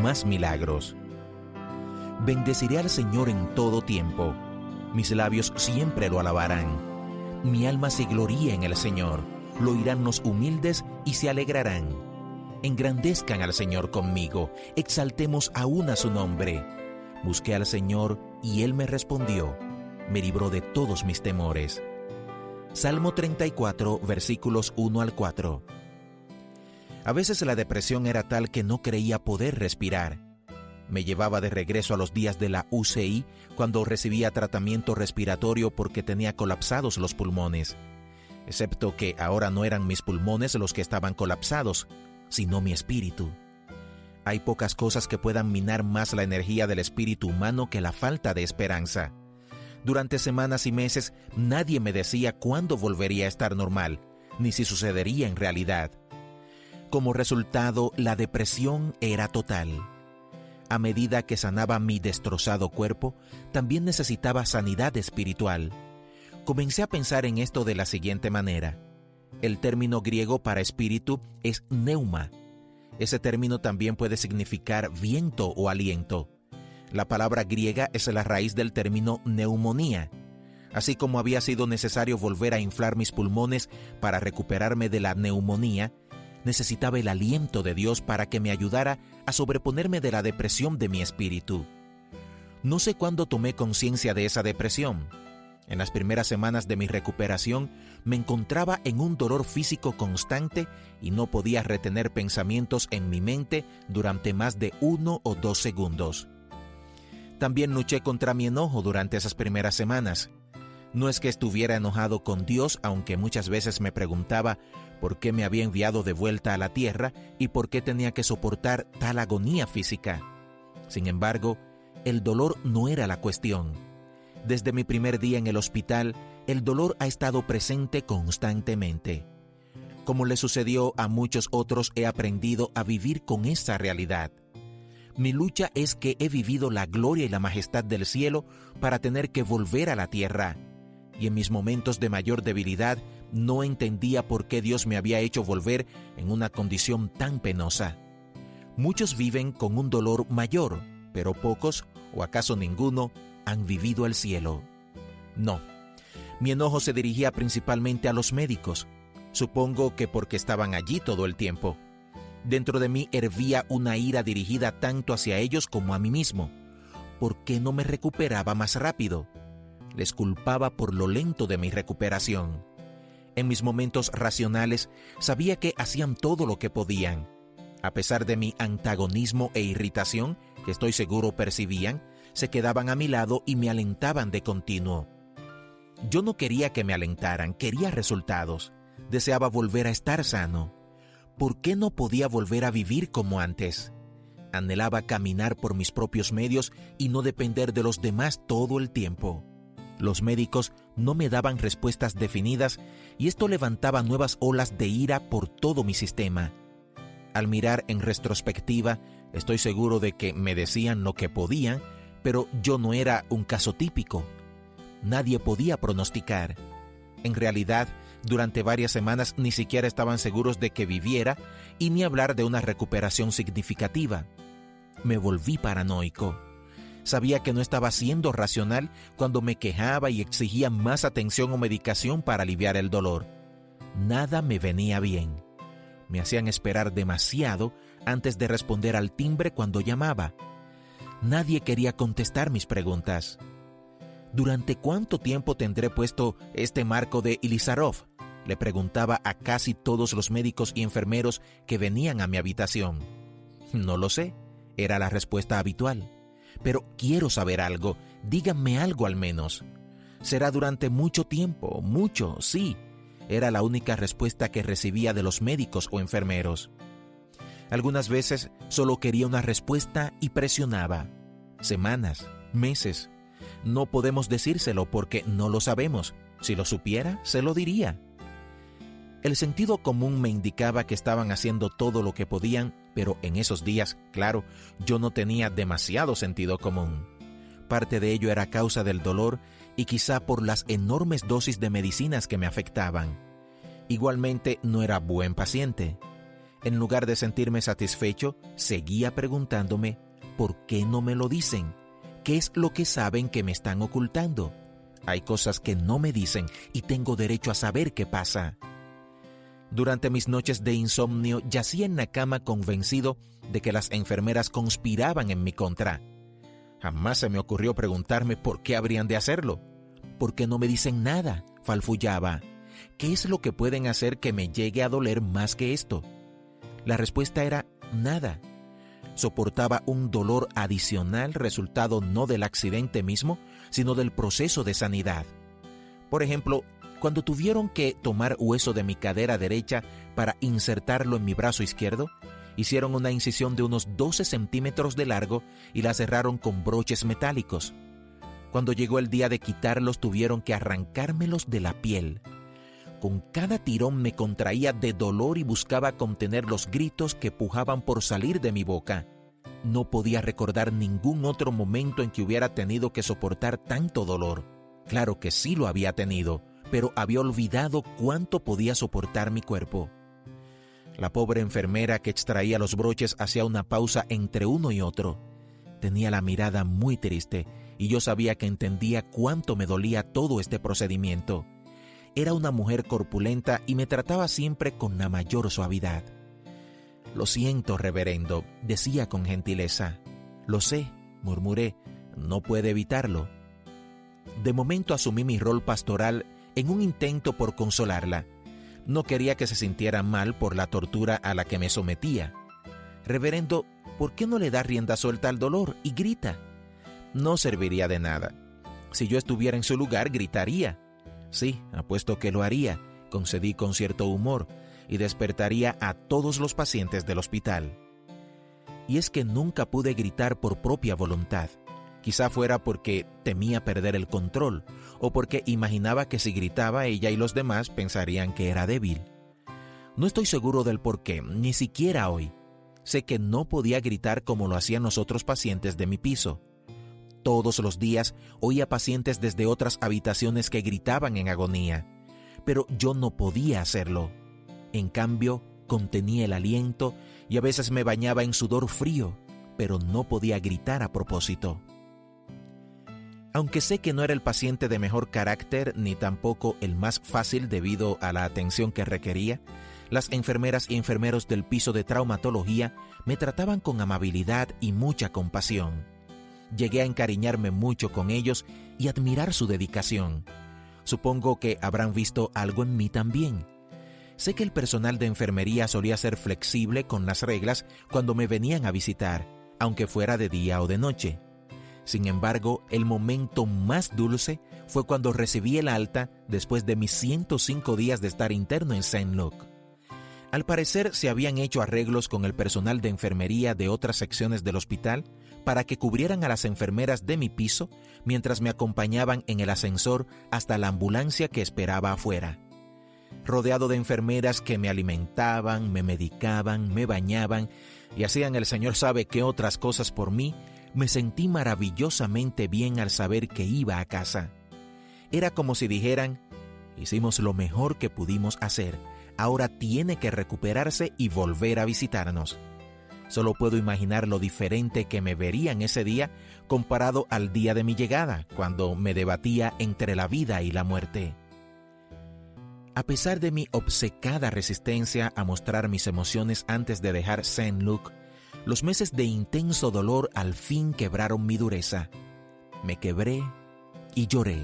más milagros. Bendeciré al Señor en todo tiempo. Mis labios siempre lo alabarán. Mi alma se gloría en el Señor. Lo oirán los humildes y se alegrarán. Engrandezcan al Señor conmigo. Exaltemos aún a su nombre. Busqué al Señor y Él me respondió. Me libró de todos mis temores. Salmo 34, versículos 1 al 4. A veces la depresión era tal que no creía poder respirar. Me llevaba de regreso a los días de la UCI cuando recibía tratamiento respiratorio porque tenía colapsados los pulmones. Excepto que ahora no eran mis pulmones los que estaban colapsados, sino mi espíritu. Hay pocas cosas que puedan minar más la energía del espíritu humano que la falta de esperanza. Durante semanas y meses nadie me decía cuándo volvería a estar normal, ni si sucedería en realidad. Como resultado, la depresión era total. A medida que sanaba mi destrozado cuerpo, también necesitaba sanidad espiritual. Comencé a pensar en esto de la siguiente manera. El término griego para espíritu es pneuma. Ese término también puede significar viento o aliento. La palabra griega es la raíz del término neumonía. Así como había sido necesario volver a inflar mis pulmones para recuperarme de la neumonía, necesitaba el aliento de Dios para que me ayudara a sobreponerme de la depresión de mi espíritu. No sé cuándo tomé conciencia de esa depresión. En las primeras semanas de mi recuperación me encontraba en un dolor físico constante y no podía retener pensamientos en mi mente durante más de 1 o 2 segundos. También luché contra mi enojo durante esas primeras semanas. No es que estuviera enojado con Dios, aunque muchas veces me preguntaba por qué me había enviado de vuelta a la tierra y por qué tenía que soportar tal agonía física. Sin embargo, el dolor no era la cuestión. Desde mi primer día en el hospital, el dolor ha estado presente constantemente. Como le sucedió a muchos otros, he aprendido a vivir con esa realidad. Mi lucha es que he vivido la gloria y la majestad del cielo para tener que volver a la tierra. Y en mis momentos de mayor debilidad, no entendía por qué Dios me había hecho volver en una condición tan penosa. Muchos viven con un dolor mayor, pero pocos, o acaso ninguno, han vivido el cielo. No, mi enojo se dirigía principalmente a los médicos. Supongo que porque estaban allí todo el tiempo. Dentro de mí hervía una ira dirigida tanto hacia ellos como a mí mismo. ¿Por qué no me recuperaba más rápido? Les culpaba por lo lento de mi recuperación. En mis momentos racionales sabía que hacían todo lo que podían. A pesar de mi antagonismo e irritación, que estoy seguro percibían, se quedaban a mi lado y me alentaban de continuo. Yo no quería que me alentaran, quería resultados. Deseaba volver a estar sano. ¿Por qué no podía volver a vivir como antes? Anhelaba caminar por mis propios medios y no depender de los demás todo el tiempo. Los médicos no me daban respuestas definidas y esto levantaba nuevas olas de ira por todo mi sistema. Al mirar en retrospectiva, estoy seguro de que me decían lo que podían, pero yo no era un caso típico. Nadie podía pronosticar. En realidad, durante varias semanas ni siquiera estaban seguros de que viviera y ni hablar de una recuperación significativa. Me volví paranoico. Sabía que no estaba siendo racional cuando me quejaba y exigía más atención o medicación para aliviar el dolor. Nada me venía bien. Me hacían esperar demasiado antes de responder al timbre cuando llamaba. Nadie quería contestar mis preguntas. ¿Durante cuánto tiempo tendré puesto este marco de Ilizarov?, le preguntaba a casi todos los médicos y enfermeros que venían a mi habitación. No lo sé, era la respuesta habitual. Pero quiero saber algo, díganme algo al menos. Será durante mucho tiempo, mucho, sí. Era la única respuesta que recibía de los médicos o enfermeros. Algunas veces solo quería una respuesta y presionaba. Semanas, meses. No podemos decírselo porque no lo sabemos. Si lo supiera, se lo diría. El sentido común me indicaba que estaban haciendo todo lo que podían, pero en esos días, claro, yo no tenía demasiado sentido común. Parte de ello era a causa del dolor y quizá por las enormes dosis de medicinas que me afectaban. Igualmente, no era buen paciente. En lugar de sentirme satisfecho, seguía preguntándome, ¿por qué no me lo dicen? ¿Qué es lo que saben que me están ocultando? Hay cosas que no me dicen y tengo derecho a saber qué pasa. Durante mis noches de insomnio yacía en la cama convencido de que las enfermeras conspiraban en mi contra. Jamás se me ocurrió preguntarme por qué habrían de hacerlo. ¿Por qué no me dicen nada?, falfullaba. ¿Qué es lo que pueden hacer que me llegue a doler más que esto? La respuesta era nada. Soportaba un dolor adicional resultado no del accidente mismo, sino del proceso de sanidad. Por ejemplo, cuando tuvieron que tomar hueso de mi cadera derecha para insertarlo en mi brazo izquierdo, hicieron una incisión de unos 12 centímetros de largo y la cerraron con broches metálicos. Cuando llegó el día de quitarlos, tuvieron que arrancármelos de la piel. Con cada tirón me contraía de dolor y buscaba contener los gritos que pujaban por salir de mi boca. No podía recordar ningún otro momento en que hubiera tenido que soportar tanto dolor. Claro que sí lo había tenido, pero había olvidado cuánto podía soportar mi cuerpo. La pobre enfermera que extraía los broches hacía una pausa entre uno y otro. Tenía la mirada muy triste y yo sabía que entendía cuánto me dolía todo este procedimiento. Era una mujer corpulenta y me trataba siempre con la mayor suavidad. «Lo siento, reverendo», decía con gentileza. «Lo sé», murmuré, «no puede evitarlo». De momento asumí mi rol pastoral en un intento por consolarla. No quería que se sintiera mal por la tortura a la que me sometía. «Reverendo, ¿por qué no le da rienda suelta al dolor y grita?» «No serviría de nada. Si yo estuviera en su lugar, gritaría». «Sí, apuesto que lo haría», concedí con cierto humor, «y despertaría a todos los pacientes del hospital». Y es que nunca pude gritar por propia voluntad. Quizá fuera porque temía perder el control, o porque imaginaba que si gritaba ella y los demás pensarían que era débil. No estoy seguro del por qué, ni siquiera hoy. Sé que no podía gritar como lo hacían los otros pacientes de mi piso. Todos los días oía pacientes desde otras habitaciones que gritaban en agonía, pero yo no podía hacerlo. En cambio, contenía el aliento y a veces me bañaba en sudor frío, pero no podía gritar a propósito. Aunque sé que no era el paciente de mejor carácter ni tampoco el más fácil debido a la atención que requería, las enfermeras y enfermeros del piso de traumatología me trataban con amabilidad y mucha compasión. Llegué a encariñarme mucho con ellos y admirar su dedicación. Supongo que habrán visto algo en mí también. Sé que el personal de enfermería solía ser flexible con las reglas cuando me venían a visitar, aunque fuera de día o de noche. Sin embargo, el momento más dulce fue cuando recibí el alta después de mis 105 días de estar interno en St. Luke. Al parecer se habían hecho arreglos con el personal de enfermería de otras secciones del hospital para que cubrieran a las enfermeras de mi piso mientras me acompañaban en el ascensor hasta la ambulancia que esperaba afuera. Rodeado de enfermeras que me alimentaban, me medicaban, me bañaban y hacían el Señor sabe qué otras cosas por mí, me sentí maravillosamente bien al saber que iba a casa. Era como si dijeran, hicimos lo mejor que pudimos hacer, ahora tiene que recuperarse y volver a visitarnos. Solo puedo imaginar lo diferente que me verían ese día comparado al día de mi llegada, cuando me debatía entre la vida y la muerte. A pesar de mi obcecada resistencia a mostrar mis emociones antes de dejar St. Luke, los meses de intenso dolor al fin quebraron mi dureza. Me quebré y lloré.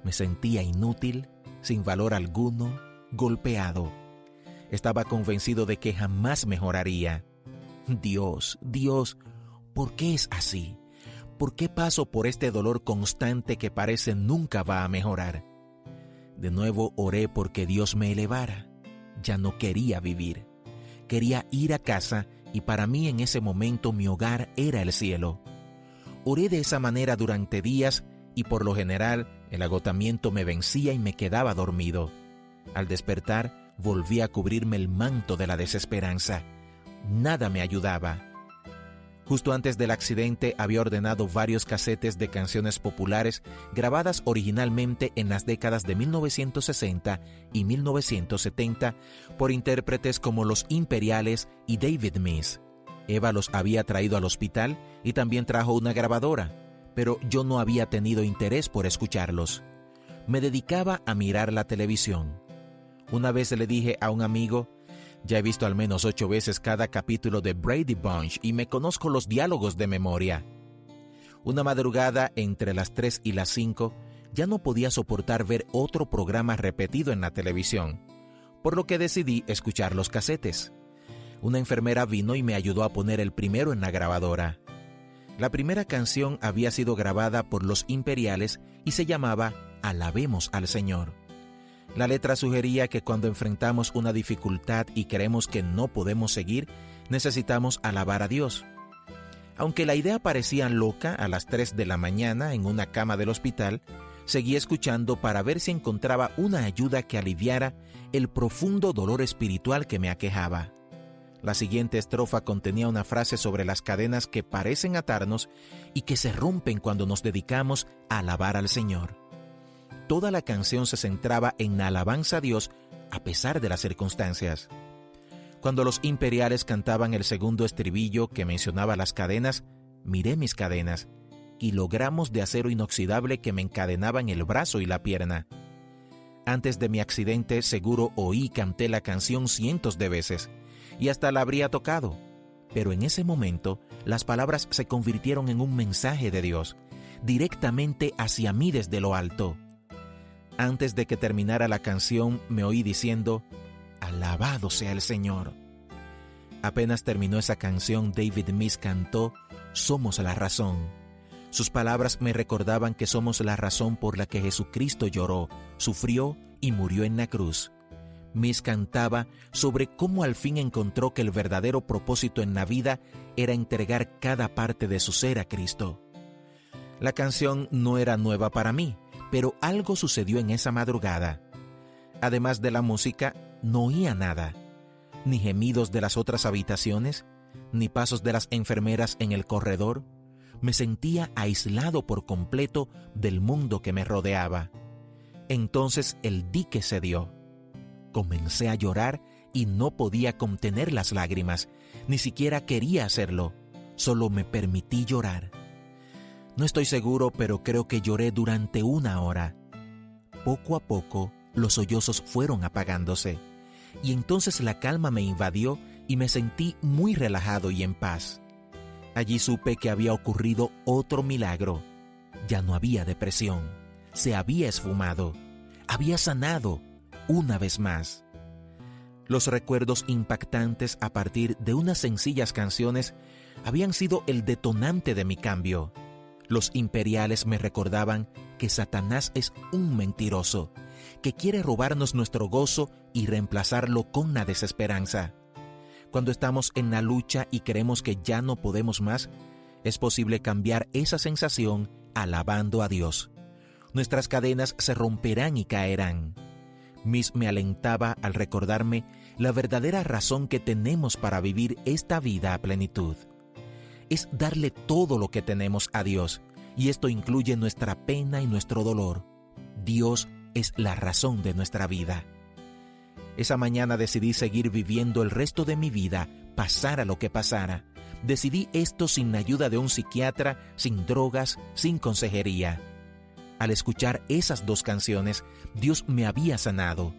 Me sentía inútil, sin valor alguno, golpeado. Estaba convencido de que jamás mejoraría. Dios, ¿por qué es así? ¿Por qué paso por este dolor constante que parece nunca va a mejorar? De nuevo oré porque Dios me elevara. Ya no quería vivir. Quería ir a casa y para mí en ese momento mi hogar era el cielo. Oré de esa manera durante días y por lo general el agotamiento me vencía y me quedaba dormido. Al despertar volví a cubrirme el manto de la desesperanza. Nada me ayudaba. Justo antes del accidente había ordenado varios casetes de canciones populares grabadas originalmente en las décadas de 1960 y 1970 por intérpretes como Los Imperiales y David Meese. Eva los había traído al hospital y también trajo una grabadora, pero yo no había tenido interés por escucharlos. Me dedicaba a mirar la televisión. Una vez le dije a un amigo: ya he visto al menos 8 veces cada capítulo de Brady Bunch y me conozco los diálogos de memoria. Una madrugada entre las 3 y las 5 ya no podía soportar ver otro programa repetido en la televisión, por lo que decidí escuchar los casetes. Una enfermera vino y me ayudó a poner el primero en la grabadora. La primera canción había sido grabada por Los Imperiales y se llamaba Alabemos al Señor. La letra sugería que cuando enfrentamos una dificultad y creemos que no podemos seguir, necesitamos alabar a Dios. Aunque la idea parecía loca, a las 3 de la mañana en una cama del hospital, seguí escuchando para ver si encontraba una ayuda que aliviara el profundo dolor espiritual que me aquejaba. La siguiente estrofa contenía una frase sobre las cadenas que parecen atarnos y que se rompen cuando nos dedicamos a alabar al Señor. Toda la canción se centraba en la alabanza a Dios a pesar de las circunstancias. Cuando Los Imperiales cantaban el segundo estribillo que mencionaba las cadenas, miré mis cadenas, kilogramos de acero inoxidable que me encadenaban el brazo y la pierna. Antes de mi accidente seguro oí y canté la canción cientos de veces, y hasta la habría tocado. Pero en ese momento, las palabras se convirtieron en un mensaje de Dios, directamente hacia mí desde lo alto. Antes de que terminara la canción, me oí diciendo: «Alabado sea el Señor». Apenas terminó esa canción, David Meese cantó «Somos la razón». Sus palabras me recordaban que somos la razón por la que Jesucristo lloró, sufrió y murió en la cruz. Meese cantaba sobre cómo al fin encontró que el verdadero propósito en la vida era entregar cada parte de su ser a Cristo. La canción no era nueva para mí, pero algo sucedió en esa madrugada. Además de la música, no oía nada, ni gemidos de las otras habitaciones, ni pasos de las enfermeras en el corredor. Me sentía aislado por completo del mundo que me rodeaba. Entonces el dique cedió. Comencé a llorar y no podía contener las lágrimas, ni siquiera quería hacerlo, solo me permití llorar. No estoy seguro, pero creo que lloré durante 1 hora. Poco a poco, los sollozos fueron apagándose, y entonces la calma me invadió y me sentí muy relajado y en paz. Allí supe que había ocurrido otro milagro. Ya no había depresión, se había esfumado, había sanado una vez más. Los recuerdos impactantes a partir de unas sencillas canciones habían sido el detonante de mi cambio. Los Imperiales me recordaban que Satanás es un mentiroso, que quiere robarnos nuestro gozo y reemplazarlo con la desesperanza. Cuando estamos en la lucha y creemos que ya no podemos más, es posible cambiar esa sensación alabando a Dios. Nuestras cadenas se romperán y caerán. Meese me alentaba al recordarme la verdadera razón que tenemos para vivir esta vida a plenitud. Es darle todo lo que tenemos a Dios, y esto incluye nuestra pena y nuestro dolor. Dios es la razón de nuestra vida. Esa mañana decidí seguir viviendo el resto de mi vida, pasara lo que pasara. Decidí esto sin la ayuda de un psiquiatra, sin drogas, sin consejería. Al escuchar esas 2 canciones, Dios me había sanado.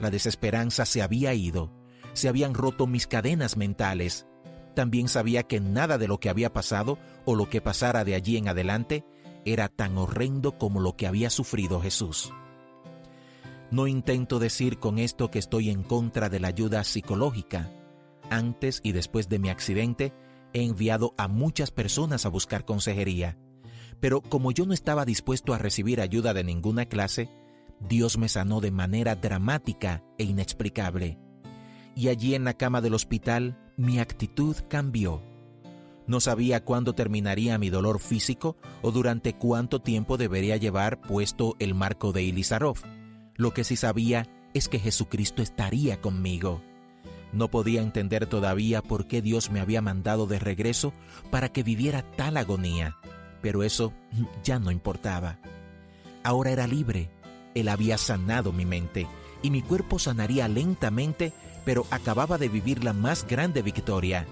La desesperanza se había ido. Se habían roto mis cadenas mentales. También sabía que nada de lo que había pasado o lo que pasara de allí en adelante era tan horrendo como lo que había sufrido Jesús. No intento decir con esto que estoy en contra de la ayuda psicológica. Antes y después de mi accidente, he enviado a muchas personas a buscar consejería. Pero como yo no estaba dispuesto a recibir ayuda de ninguna clase, Dios me sanó de manera dramática e inexplicable. Y allí en la cama del hospital, mi actitud cambió. No sabía cuándo terminaría mi dolor físico o durante cuánto tiempo debería llevar puesto el marco de Ilizarov. Lo que sí sabía es que Jesucristo estaría conmigo. No podía entender todavía por qué Dios me había mandado de regreso para que viviera tal agonía, pero eso ya no importaba. Ahora era libre. Él había sanado mi mente y mi cuerpo sanaría lentamente, pero acababa de vivir la más grande victoria.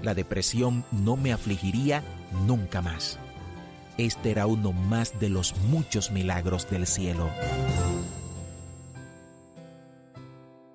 La depresión no me afligiría nunca más. Este era uno más de los muchos milagros del cielo.